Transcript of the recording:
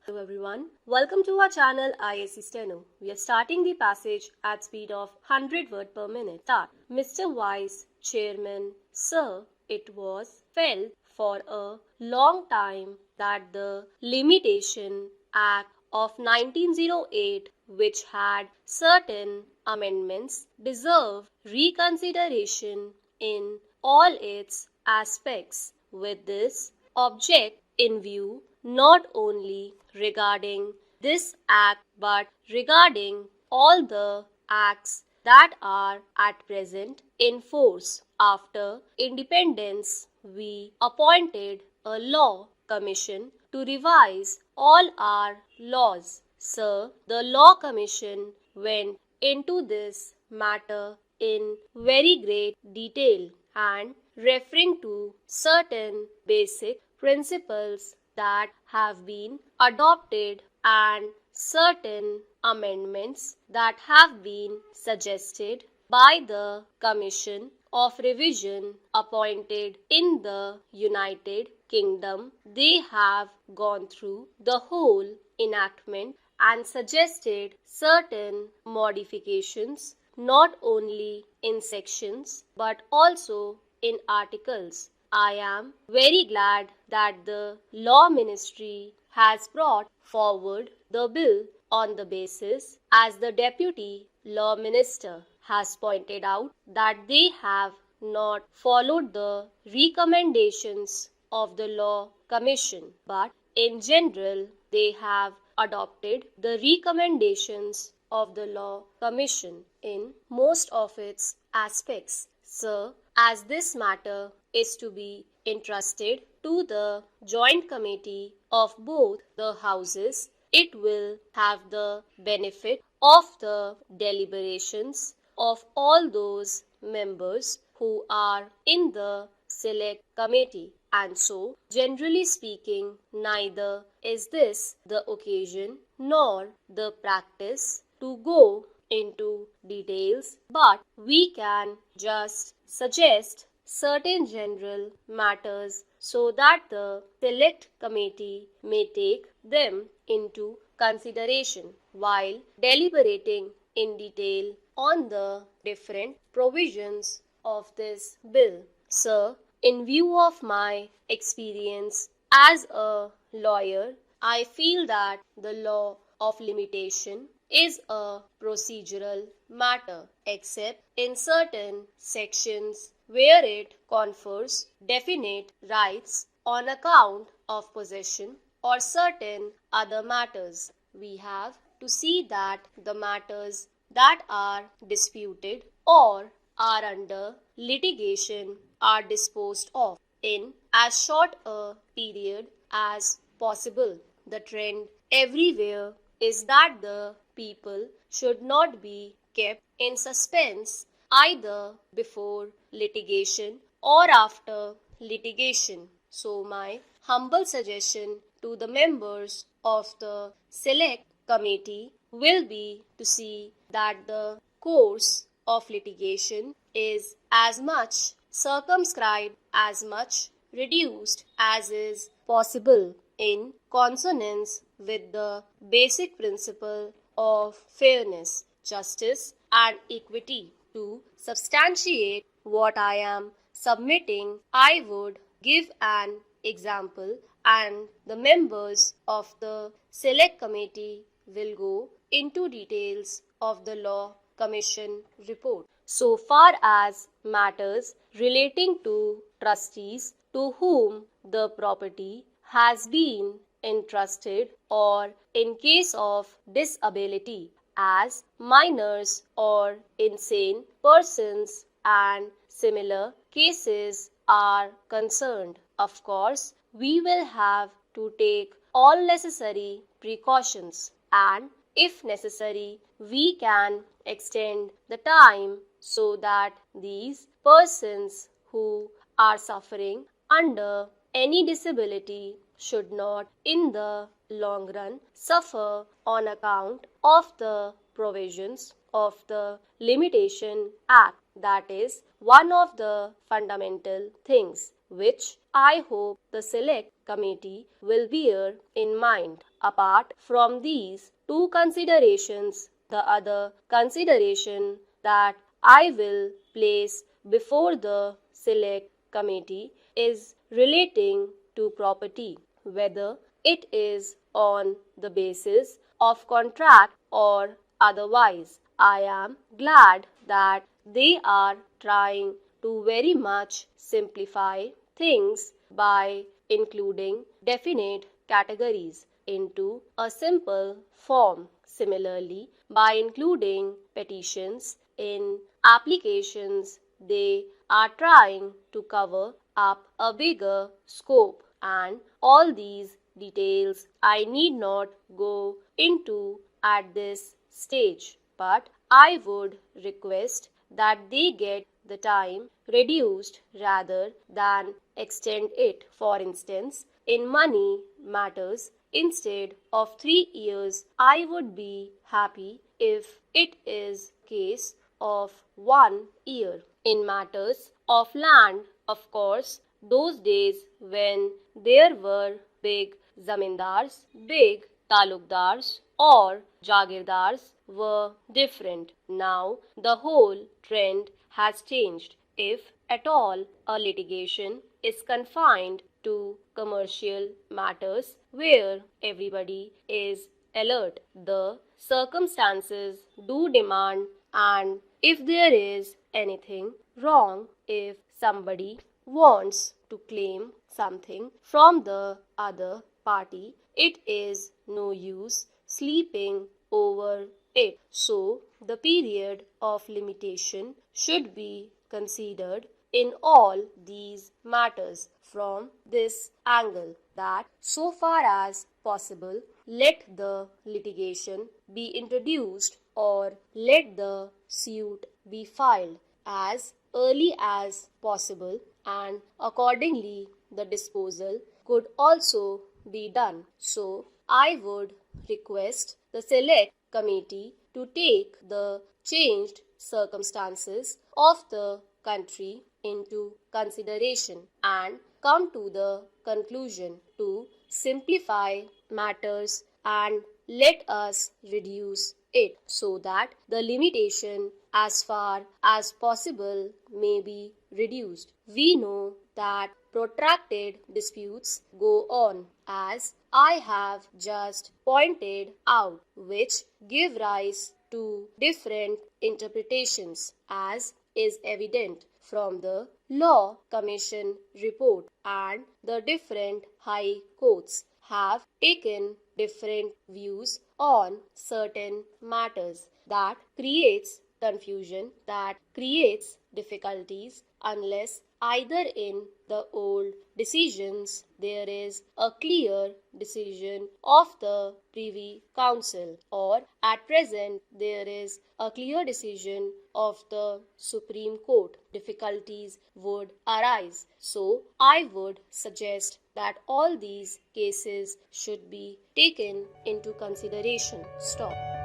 Hello everyone, welcome to our channel IAC Steno. We are starting the passage at speed of 100 words per minute. Start. Mr. Vice Chairman, Sir, it was felt for a long time that the Limitation Act of 1908, which had certain amendments, deserved reconsideration in all its aspects. With this object in view, not only regarding this act but regarding all the acts that are at present in force. After independence, we appointed a law commission to revise all our laws. Sir, the law commission went into this matter in very great detail and referring to certain basic principles that have been adopted and certain amendments that have been suggested by the Commission of Revision appointed in the United Kingdom. They have gone through the whole enactment and suggested certain modifications not only in sections but also in articles. I am very glad that the Law Ministry has brought forward the bill on the basis, as the Deputy Law Minister has pointed out, that they have not followed the recommendations of the Law Commission, but in general they have adopted the recommendations of the Law Commission in most of its aspects. Sir, as this matter is to be entrusted to the joint committee of both the houses, it will have the benefit of the deliberations of all those members who are in the select committee. And so, generally speaking, neither is this the occasion nor the practice to go into details, but we can just suggest certain general matters so that the select committee may take them into consideration while deliberating in detail on the different provisions of this bill. Sir, in view of my experience as a lawyer, I feel that the law of limitation is a procedural matter, except in certain sections where it confers definite rights on account of possession or certain other matters. We have to see that the matters that are disputed or are under litigation are disposed of in as short a period as possible. The trend everywhere is that the people should not be kept in suspense either before litigation or after litigation. So my humble suggestion to the members of the select committee will be to see that the course of litigation is as much circumscribed, as much reduced as is possible in consonance with the basic principle of fairness, justice, and equity. To substantiate what I am submitting, I would give an example, and the members of the select committee will go into details of the Law Commission report. So far as matters relating to trustees to whom the property has been entrusted, or in case of disability, as minors or insane persons and similar cases are concerned, of course, we will have to take all necessary precautions, and if necessary, we can extend the time so that these persons who are suffering under any disability should not in the long run suffer on account of the provisions of the Limitation Act. That is one of the fundamental things which I hope the select committee will bear in mind. apart from these two considerations, the other consideration that I will place before the select committee is relating to property, whether it is on the basis of contract or otherwise. I am glad that they are trying to very much simplify things by including definite categories into a simple form. Similarly, by including petitions in applications, they are trying to cover up a bigger scope, and all these details I need not go into at this stage, but I would request that they get the time reduced rather than extend it. For instance, in money matters, instead of 3 years, I would be happy if it is case of 1 year. In matters of land, of course, those days when there were big zamindars, big talukdars or jagirdars were different. Now the whole trend has changed. If at all a litigation is confined to commercial matters where everybody is alert, the circumstances do demand, and if there is anything wrong, if somebody wants to claim something from the other party, it is no use sleeping over it. So, the period of limitation should be considered in all these matters from this angle, that so far as possible, let the litigation be introduced or let the suit be filed as early as possible, and accordingly the disposal could also be done. So I would request the select committee to take the changed circumstances of the country into consideration and come to the conclusion to simplify matters and let us reduce it so that the limitation as far as possible may be reduced. We know that protracted disputes go on, as I have just pointed out, which give rise to different interpretations, as is evident from the Law Commission report, and the different high courts have taken different views on certain matters. That creates confusion, that creates difficulties, unless either in the old decisions there is a clear decision of the Privy Council, or at present there is a clear decision of the Supreme Court, difficulties would arise. So I would suggest that all these cases should be taken into consideration. Stop.